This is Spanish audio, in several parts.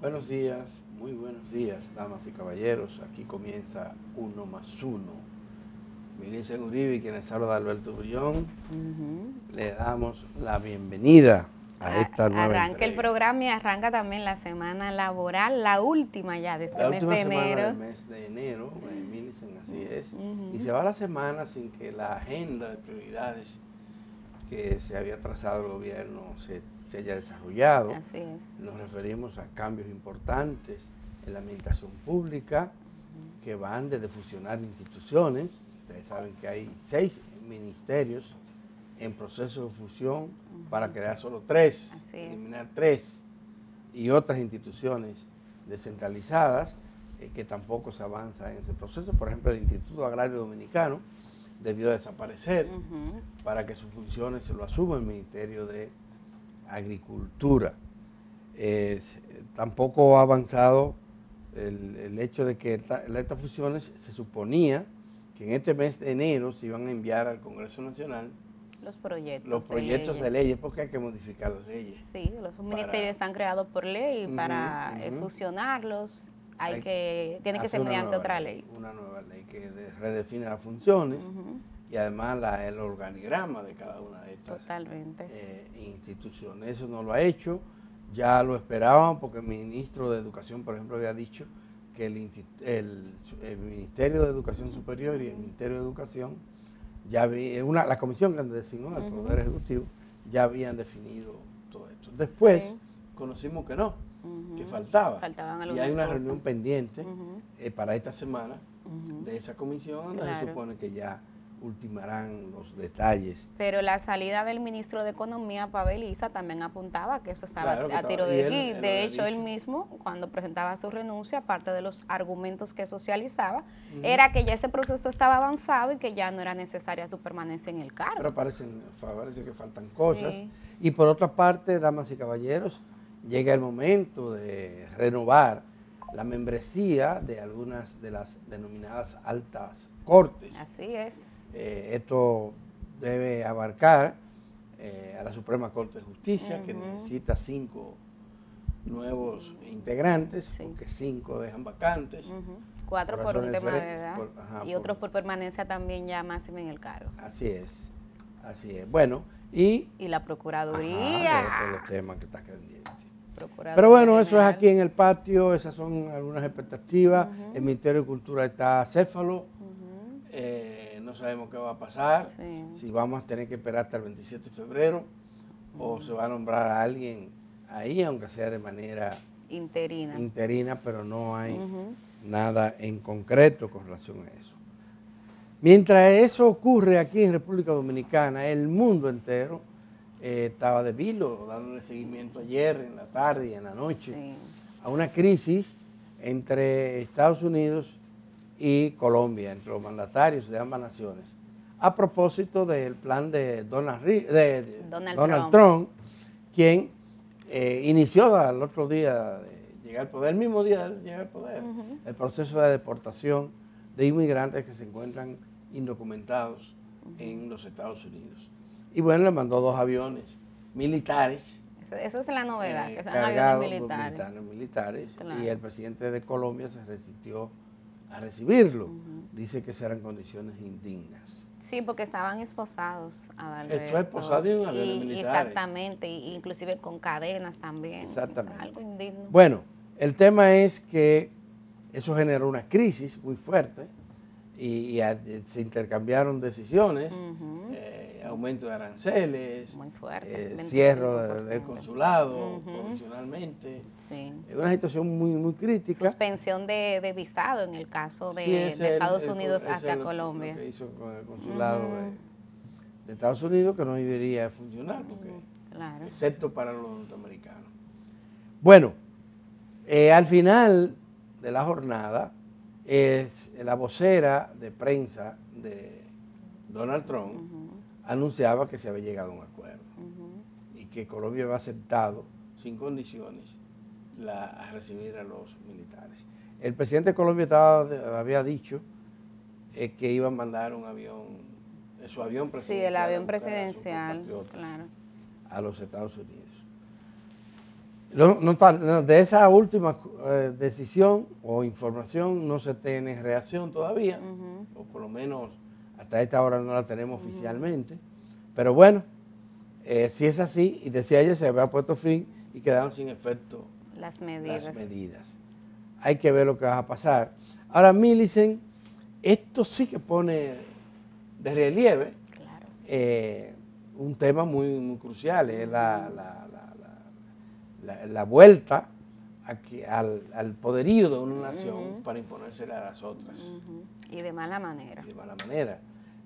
Buenos días, muy buenos días, damas y caballeros. Aquí comienza Uno más Uno. Milicen Uribe y quien les habla, Alberto Bullón. Le damos la bienvenida a esta nueva Arranca entrega. el programa y arranca también la semana laboral, la última ya de este mes de enero. La última semana del mes de enero, Milicen, así es. Y se va la semana sin que la agenda de prioridades que se había trazado el gobierno se haya desarrollado. Así es. Nos referimos a cambios importantes en la administración pública que van desde fusionar instituciones. Ustedes saben que hay 6 ministerios en proceso de fusión para crear solo 3, eliminar 3, y otras instituciones descentralizadas que tampoco se avanza en ese proceso. Por ejemplo, el Instituto Agrario Dominicano debió desaparecer para que sus funciones se lo asuma el Ministerio de Agricultura. Tampoco ha avanzado el hecho de que estas fusiones se suponía que en este mes de enero se iban a enviar al Congreso Nacional los proyectos de leyes, porque hay que modificar las leyes. Sí, los ministerios están creados por ley y para fusionarlos tiene que ser mediante otra ley. Una nueva ley que redefine las funciones y además el organigrama de cada una de estas instituciones. Eso no lo ha hecho, ya lo esperaban porque el ministro de Educación, por ejemplo, había dicho que el Ministerio de Educación Superior y el Ministerio de Educación la comisión que designó el Poder Ejecutivo ya habían definido todo esto. Después conocimos que no, que faltaban y hay una reunión pendiente para esta semana de esa comisión, donde se supone que ya ultimarán los detalles. Pero la salida del ministro de Economía, Pavel Issa, también apuntaba que eso estaba a tiro de hit. De hecho, él mismo, cuando presentaba su renuncia, aparte de los argumentos que socializaba, era que ya ese proceso estaba avanzado y que ya no era necesaria su permanencia en el cargo. Pero parece que faltan cosas. Sí. Y por otra parte, damas y caballeros, llega el momento de renovar la membresía de algunas de las denominadas altas cortes. Así es. Esto debe abarcar a la Suprema Corte de Justicia, que necesita 5 nuevos integrantes, porque 5 dejan vacantes. 4 por un tema de edad y otros por permanencia también ya máxima en el cargo. Así es, así es. Bueno, y la Procuraduría. Por los temas que están pendientes. Pero bueno, eso es aquí en el patio, esas son algunas expectativas. El Ministerio de Cultura está acéfalo, no sabemos qué va a pasar, si vamos a tener que esperar hasta el 27 de febrero o se va a nombrar a alguien ahí, aunque sea de manera interina, pero no hay nada en concreto con relación a eso. Mientras eso ocurre aquí en República Dominicana, el mundo entero estaba de vilo, dándole seguimiento ayer, en la tarde y en la noche, a una crisis entre Estados Unidos y Colombia, entre los mandatarios de ambas naciones, a propósito del plan de Donald Trump, quien inició al otro día de llegar al poder, el mismo día de llegar al poder, el proceso de deportación de inmigrantes que se encuentran indocumentados en los Estados Unidos. Y bueno, le mandó 2 aviones militares. Esa es la novedad, que sean aviones militares. Claro. Y el presidente de Colombia se resistió a recibirlo. Dice que serán condiciones indignas. Sí, porque estaban esposados, Adalberto. Esto es esposado en aviones militares. Exactamente, inclusive con cadenas también. Exactamente. Es algo indigno. Bueno, el tema es que eso generó una crisis muy fuerte y se intercambiaron decisiones, aumento de aranceles, muy fuerte, cierre del consulado provisionalmente. Una situación muy, muy crítica. Suspensión de visado en el caso de Estados Unidos hacia Colombia. Lo que hizo con el consulado de Estados Unidos, que no debería funcionar, porque, excepto para los norteamericanos. Bueno, al final de la jornada, la vocera de prensa de Donald Trump anunciaba que se había llegado a un acuerdo y que Colombia había aceptado sin condiciones a recibir a los militares. El presidente de Colombia había dicho que iba a mandar un avión, su avión presidencial. Sí, el avión presidencial, a los Estados Unidos. De esa última decisión o información no se tiene reacción todavía, o por lo menos hasta esta hora no la tenemos oficialmente. Pero bueno, si es así, y decía ella, se había puesto fin y quedaron sin efecto las medidas. Hay que ver lo que va a pasar. Ahora, Millicent, esto sí que pone de relieve un tema muy, muy crucial, es la vuelta al poderío de una nación para imponérsela a las otras. Y de mala manera.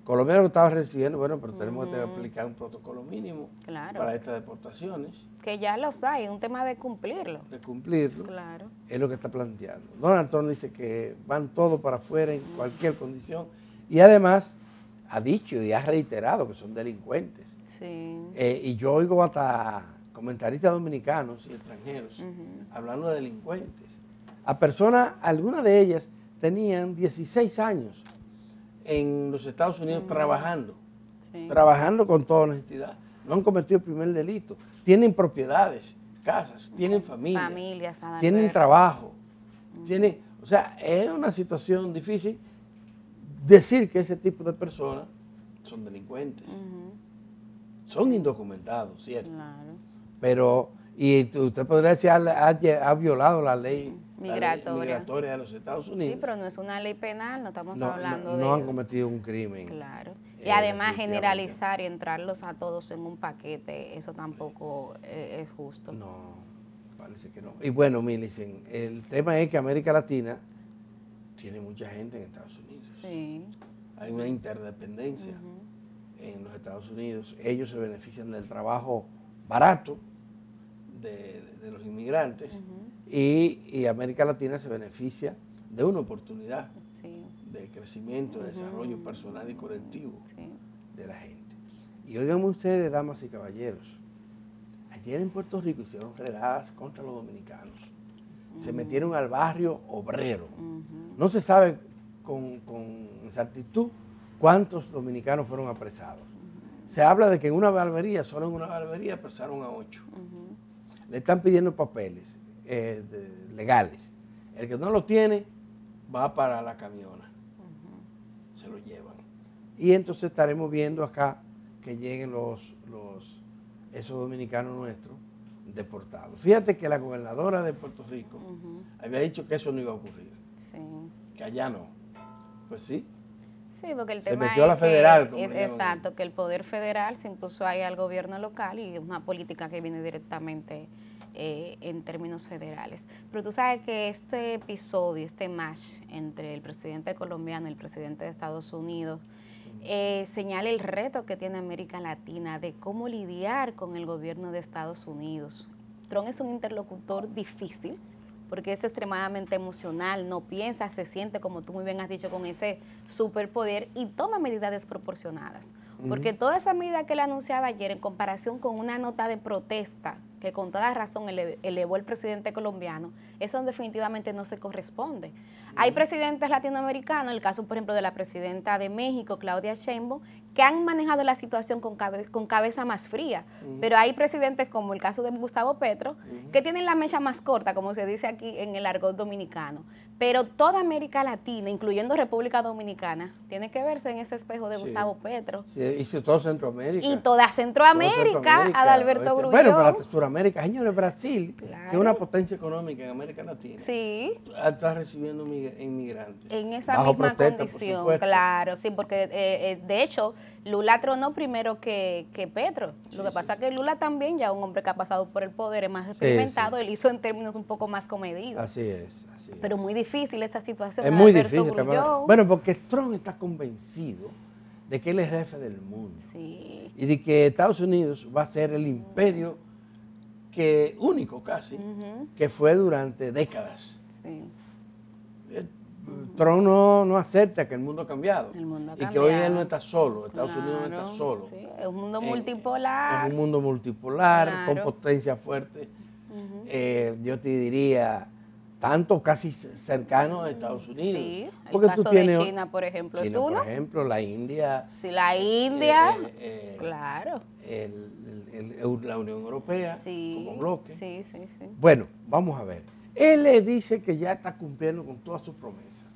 Colombia lo estaba recibiendo, bueno, pero tenemos que aplicar un protocolo mínimo para estas deportaciones. Que ya los hay, es un tema de cumplirlo. Es lo que está planteando. Donald Trump dice que van todos para afuera en cualquier condición y además ha dicho y ha reiterado que son delincuentes. Y yo oigo hasta comentaristas dominicanos y extranjeros hablando de delincuentes. A personas, algunas de ellas tenían 16 años en los Estados Unidos trabajando con toda honestidad. No han cometido el primer delito. Tienen propiedades, casas, tienen familias, tienen trabajo. O sea, es una situación difícil decir que ese tipo de personas son delincuentes. Son indocumentados, ¿cierto? Pero, y usted podría decir, ha violado la ley migratoria de los Estados Unidos. Sí, pero no es una ley penal, no estamos hablando de... No han cometido un crimen. Y además generalizar y entrarlos a todos en un paquete, eso tampoco es justo. No, parece que no. Y bueno, Millicent, el tema es que América Latina tiene mucha gente en Estados Unidos. Hay una interdependencia en los Estados Unidos. Ellos se benefician del trabajo barato de los inmigrantes y América Latina se beneficia de una oportunidad de crecimiento, de desarrollo personal y colectivo de la gente. Y oigan ustedes, damas y caballeros, ayer en Puerto Rico hicieron redadas contra los dominicanos. Se metieron al barrio obrero. No se sabe con exactitud cuántos dominicanos fueron apresados. Se habla de que en una barbería, solo en una barbería, apresaron a 8. Le están pidiendo papeles legales. El que no lo tiene va para la camiona. Se lo llevan. Y entonces estaremos viendo acá que lleguen esos dominicanos nuestros deportados. Fíjate que la gobernadora de Puerto Rico había dicho que eso no iba a ocurrir. Que allá no. Pues sí. Sí, porque el tema metió a la federal, es exacto, que el poder federal se impuso ahí al gobierno local y es una política que viene directamente en términos federales. Pero tú sabes que este episodio, este match entre el presidente colombiano y el presidente de Estados Unidos señala el reto que tiene América Latina de cómo lidiar con el gobierno de Estados Unidos. Trump es un interlocutor difícil, porque es extremadamente emocional, no piensa, se siente, como tú muy bien has dicho, con ese superpoder y toma medidas desproporcionadas. Porque toda esa medida que él anunciaba ayer en comparación con una nota de protesta que con toda razón elevó el presidente colombiano, eso definitivamente no se corresponde. Hay presidentes latinoamericanos, el caso por ejemplo de la presidenta de México, Claudia Sheinbaum, que han manejado la situación con cabeza más fría, pero hay presidentes como el caso de Gustavo Petro, que tienen la mecha más corta, como se dice aquí en el argot dominicano. Pero toda América Latina, incluyendo República Dominicana, tiene que verse en ese espejo de Gustavo Petro. Y toda Centroamérica. Y toda Centroamérica, Adalberto Grullón. Bueno, para Sudamérica, señores, Brasil, que es una potencia económica en América Latina, está recibiendo inmigrantes. En esa misma condición, claro, sí, porque de hecho Lula tronó primero que Petro. Lo que pasa es que Lula también, ya un hombre que ha pasado por el poder, es más experimentado, él hizo en términos un poco más comedidos. Así es. Pero muy difícil esta situación. Es muy difícil. Bueno, porque Trump está convencido de que él es jefe del mundo. Y de que Estados Unidos va a ser el imperio único casi, que fue durante décadas. Trump no acepta que el mundo ha cambiado. Y que hoy él no está solo, Estados Unidos no está solo. Es un mundo multipolar. Es un mundo multipolar, con potencia fuerte. Yo te diría, tanto casi cercanos a Estados Unidos. Sí, el caso de China, por ejemplo, es uno. Por ejemplo, la India. Sí, la India, claro. La Unión Europea como bloque. Sí. Bueno, vamos a ver. Él le dice que ya está cumpliendo con todas sus promesas.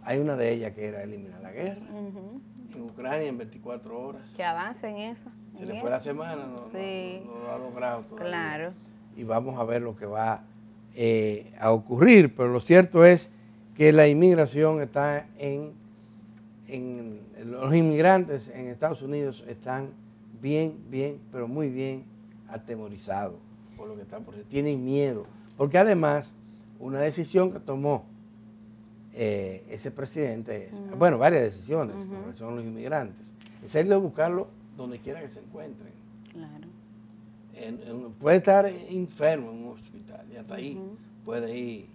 Hay una de ellas que era eliminar la guerra en Ucrania en 24 horas. Que avance en eso. Se le fue la semana, no lo ha logrado todavía. Claro. Y vamos a ver lo que va a ocurrir, pero lo cierto es que la inmigración está los inmigrantes en Estados Unidos están bien, pero muy bien atemorizados por lo que está por decir. Tienen miedo, porque además una decisión que tomó ese presidente, bueno, varias decisiones con relación a los inmigrantes, es el de buscarlo donde quiera que se encuentren. Claro. Puede estar enfermo en un hospital y hasta ahí puede ir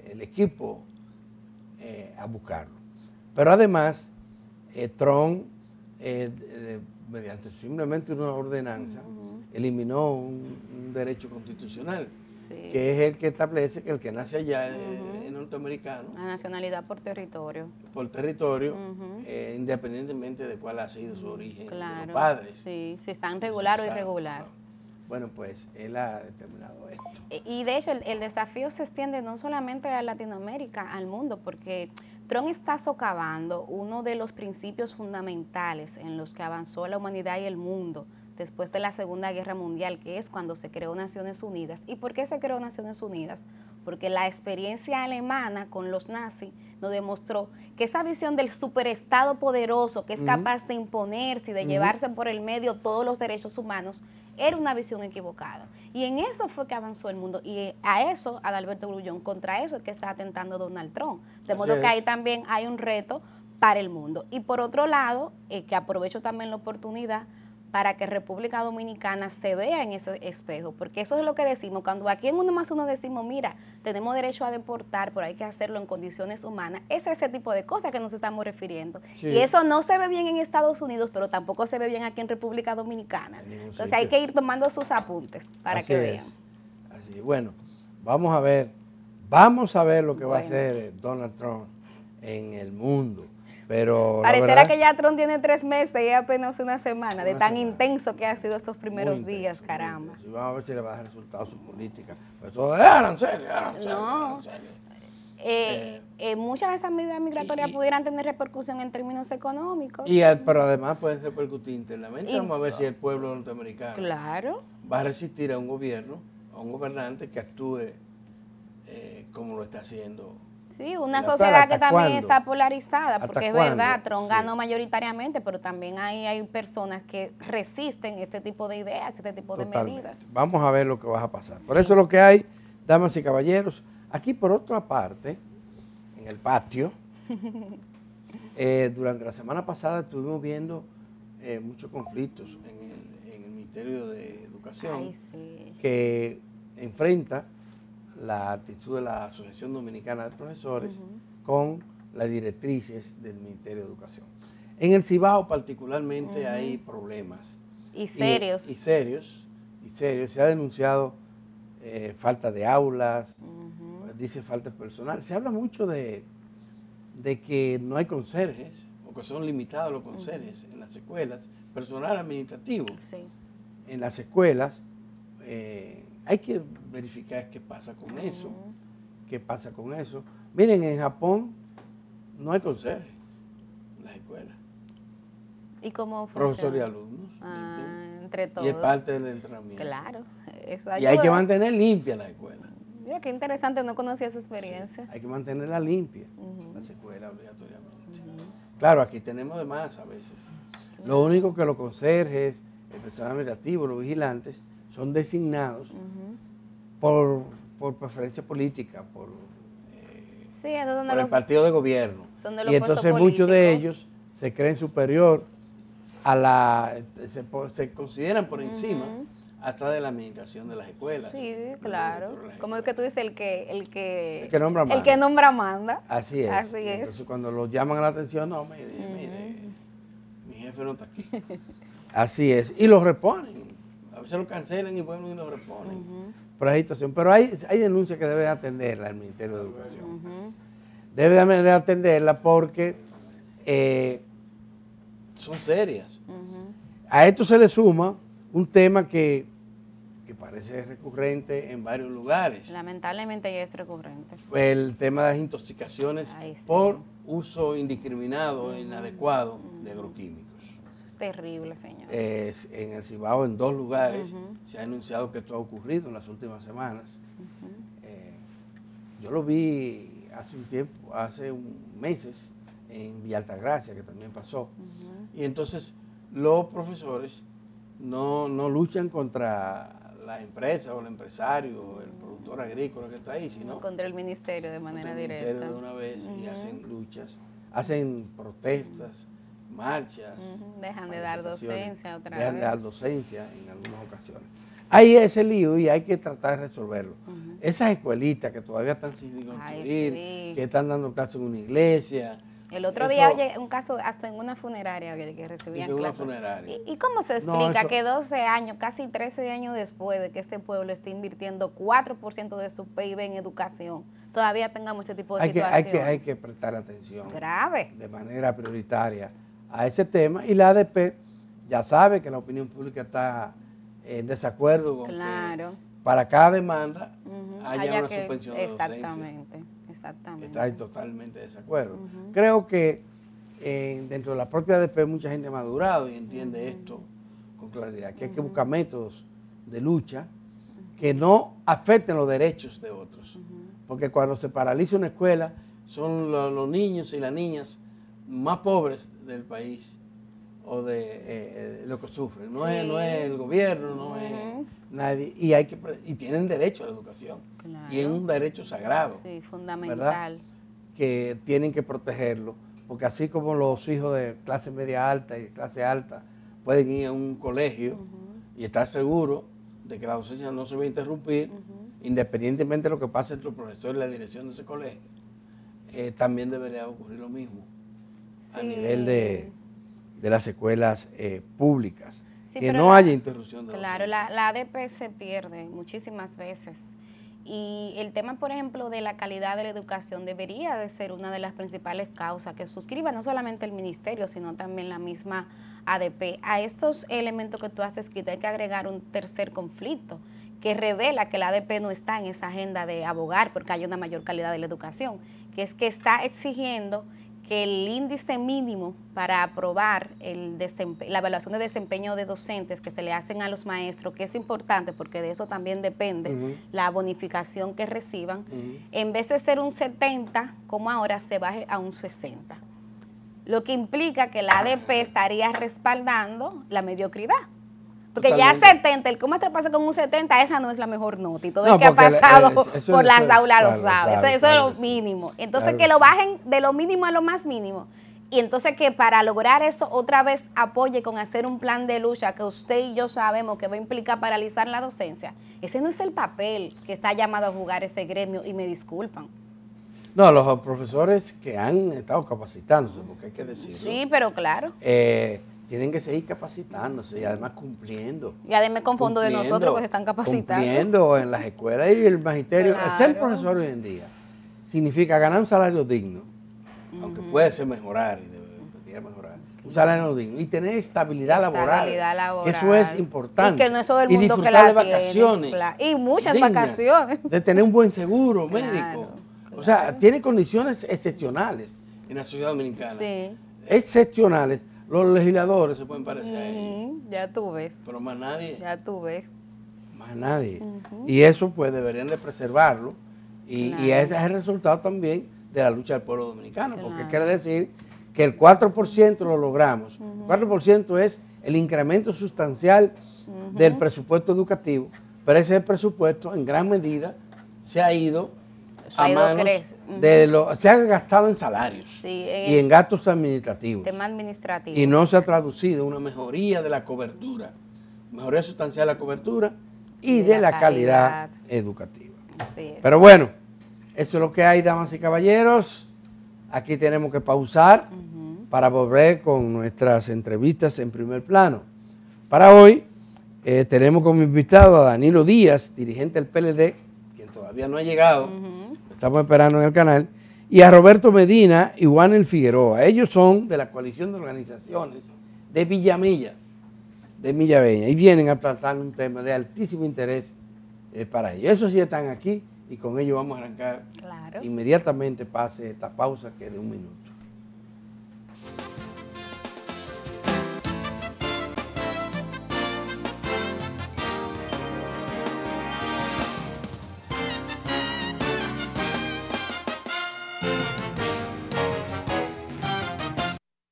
el equipo a buscarlo. Pero además, Trump, mediante simplemente una ordenanza, eliminó un derecho constitucional, que es el que establece que el que nace allá es norteamericano. La nacionalidad por territorio. Por territorio, independientemente de cuál ha sido su origen, claro, de los padres. Sí, si están regular o irregular. Bueno, pues él ha determinado esto. Y de hecho el desafío se extiende no solamente a Latinoamérica, al mundo, porque Trump está socavando uno de los principios fundamentales en los que avanzó la humanidad y el mundo después de la Segunda Guerra Mundial, que es cuando se creó Naciones Unidas. ¿Y por qué se creó Naciones Unidas? Porque la experiencia alemana con los nazis nos demostró que esa visión del superestado poderoso que es capaz de imponerse y de llevarse por el medio todos los derechos humanos era una visión equivocada. Y en eso fue que avanzó el mundo. Y a eso, Adalberto Grullón, contra eso es que está atentando Donald Trump. De modo que ahí también hay un reto para el mundo. Y por otro lado, que aprovecho también la oportunidad para que República Dominicana se vea en ese espejo, porque eso es lo que decimos, cuando aquí en Uno Más Uno decimos, mira, tenemos derecho a deportar, pero hay que hacerlo en condiciones humanas, es ese tipo de cosas que nos estamos refiriendo. Sí. Y eso no se ve bien en Estados Unidos, pero tampoco se ve bien aquí en República Dominicana. Entonces hay que ir tomando sus apuntes para que vean. Así, bueno, vamos a ver lo que va a hacer Donald Trump en el mundo. Pero pareciera que ya Trump tiene 3 meses y apenas una semana, de tan intenso que ha sido estos primeros días, caramba. Y vamos a ver si le va a dar resultados a su política. Pues todo es arancel. No. Muchas de esas medidas migratorias pudieran tener repercusión en términos económicos. Pero además pueden repercutir internamente. Vamos a ver si el pueblo norteamericano va a resistir a un gobierno, a un gobernante que actúe como lo está haciendo. Sí, una sociedad que también está polarizada, porque es verdad, Trump ganó mayoritariamente, pero también hay personas que resisten este tipo de ideas, este tipo de medidas. Vamos a ver lo que va a pasar. Por eso es lo que hay, damas y caballeros. Aquí, por otra parte, en el patio, durante la semana pasada estuvimos viendo muchos conflictos en el Ministerio de Educación, que enfrenta la actitud de la Asociación Dominicana de Profesores con las directrices del Ministerio de Educación. En el Cibao particularmente hay problemas. Y serios. Se ha denunciado falta de aulas, dice falta de personal. Se habla mucho de que no hay conserjes, o que son limitados los conserjes en las escuelas, personal administrativo. Sí. En las escuelas hay que verificar qué pasa con eso. ¿Qué pasa con eso? Miren, en Japón no hay conserje en las escuelas. ¿Y cómo funciona? Profesores y alumnos. Entre todos. Y es parte del entrenamiento. Claro, eso ayuda. Y hay que mantener limpia la escuela. Mira, qué interesante, no conocía esa experiencia. Sí, hay que mantenerla limpia, las escuelas obligatoriamente. Claro, aquí tenemos de más a veces. Lo único que los conserjes, el personal administrativo, los vigilantes, son designados por preferencia política, por el partido de gobierno. Y entonces muchos de ellos se creen superior a se consideran por encima hasta de la administración de las escuelas. Sí, claro. Como es que tú dices, el que nombra manda. El que nombra manda. Así es. Así es. Entonces cuando lo llaman a la atención, no, mire, mi jefe no está aquí. Así es. Y los reponen. después se lo cancelan y vuelven y lo reponen. Por la situación. Pero hay denuncias que debe atenderla el Ministerio de Educación. Debe de atenderla porque son serias. A esto se le suma un tema que parece recurrente en varios lugares. Lamentablemente ya es recurrente. El tema de las intoxicaciones por uso indiscriminado e inadecuado de agroquímicos. Eso es terrible, señor. En el Cibao, en 2 lugares, se ha anunciado que esto ha ocurrido en las últimas semanas. Yo lo vi hace meses, en Villa Altagracia, que también pasó. Y entonces los profesores no luchan contra las empresas o el empresario o el productor agrícola que está ahí, sino contra el ministerio de manera directa. El ministerio de una vez y hacen luchas, hacen protestas, marchas. Dejan de dar docencia otra vez. Dejan de dar docencia en algunas ocasiones. Hay ese lío y hay que tratar de resolverlo. Esas escuelitas que todavía están sin construir, que están dando clases en una iglesia. El otro día, oye, un caso hasta en una funeraria que recibían clases. ¿Y cómo se explica que 12 años, casi 13 años después de que este pueblo esté invirtiendo 4% de su PIB en educación, todavía tengamos ese tipo de situaciones? Hay que prestar atención. Grave. De manera prioritaria a ese tema. Y la ADP ya sabe que la opinión pública está en desacuerdo con que para cada demanda haya una suspensión de docencia. Exactamente. Está en totalmente desacuerdo. Creo que dentro de la propia ADP mucha gente ha madurado y entiende esto con claridad, que hay que buscar métodos de lucha que no afecten los derechos de otros. Porque cuando se paraliza una escuela, son los niños y las niñas más pobres del país o de lo que sufren. No es el gobierno, no es nadie. Y tienen derecho a la educación. Claro. Y es un derecho sagrado. Sí, fundamental. ¿Verdad? Que tienen que protegerlo. Porque así como los hijos de clase media alta y de clase alta pueden ir a un colegio y estar seguros de que la docencia no se va a interrumpir, independientemente de lo que pase entre el profesor y la dirección de ese colegio, también debería ocurrir lo mismo a nivel de las escuelas públicas, que no haya interrupción de Claro, la ADP se pierde muchísimas veces. Y el tema, por ejemplo, de la calidad de la educación debería de ser una de las principales causas que suscriba no solamente el ministerio, sino también la misma ADP. A estos elementos que tú has descrito hay que agregar un tercer conflicto que revela que la ADP no está en esa agenda de abogar porque haya una mayor calidad de la educación, que es que está exigiendo que el índice mínimo para aprobar la evaluación de desempeño de docentes que se le hacen a los maestros, que es importante porque de eso también depende la bonificación que reciban, en vez de ser un 70, como ahora, se baje a un 60. Lo que implica que la ADP estaría respaldando la mediocridad. Porque totalmente. Ya 70, el cómo te pasa con un 70, esa no es la mejor nota. Y todo el que ha pasado por las aulas lo sabe. Eso es lo mínimo. Entonces que lo bajen de lo mínimo a lo más mínimo. Y entonces que para lograr eso otra vez apoye con hacer un plan de lucha que usted y yo sabemos que va a implicar paralizar la docencia. Ese no es el papel que está llamado a jugar ese gremio y me disculpan. No, los profesores que han estado capacitándose, porque hay que decirlo. Sí, pero claro. Tienen que seguir capacitándose y además cumpliendo. Y además con fondos de nosotros que se están capacitando. Cumpliendo en las escuelas y el magisterio. Claro. Ser profesor hoy en día significa ganar un salario digno, aunque puede ser mejorar y debería mejorar. Un salario digno y tener estabilidad laboral. Que eso es importante. Y que no es todo el mundo disfrutar que la de vacaciones. Tiene, y muchas dignas, vacaciones. De tener un buen seguro médico. O sea, tiene condiciones excepcionales en la sociedad dominicana. Sí. Excepcionales. Los legisladores se pueden parecer a ellos. Ya tú ves. Pero más nadie. Ya tú ves. Más nadie. Y eso pues deberían de preservarlo. Y ese es el resultado también de la lucha del pueblo dominicano. Porque quiere decir que el 4% lo logramos. 4% es el incremento sustancial del presupuesto educativo. Pero ese presupuesto en gran medida se ha ido se ha gastado en salarios y en gastos administrativos. Tema administrativo. Y no se ha traducido una mejoría de la cobertura, mejoría sustancial de la cobertura y de la calidad educativa. Así es. Pero bueno, eso es lo que hay, damas y caballeros. Aquí tenemos que pausar para volver con nuestras entrevistas en primer plano. Para hoy Tenemos como invitado a Danilo Díaz, dirigente del PLD, quien todavía no ha llegado, lo estamos esperando en el canal, y a Roberto Medina y Juanel Figueroa. Ellos son de la coalición de organizaciones de Villamella, de Villaveña, y vienen a tratar un tema de altísimo interés para ellos. Eso sí están aquí y con ello vamos a arrancar inmediatamente, pase esta pausa que es de 1 minuto.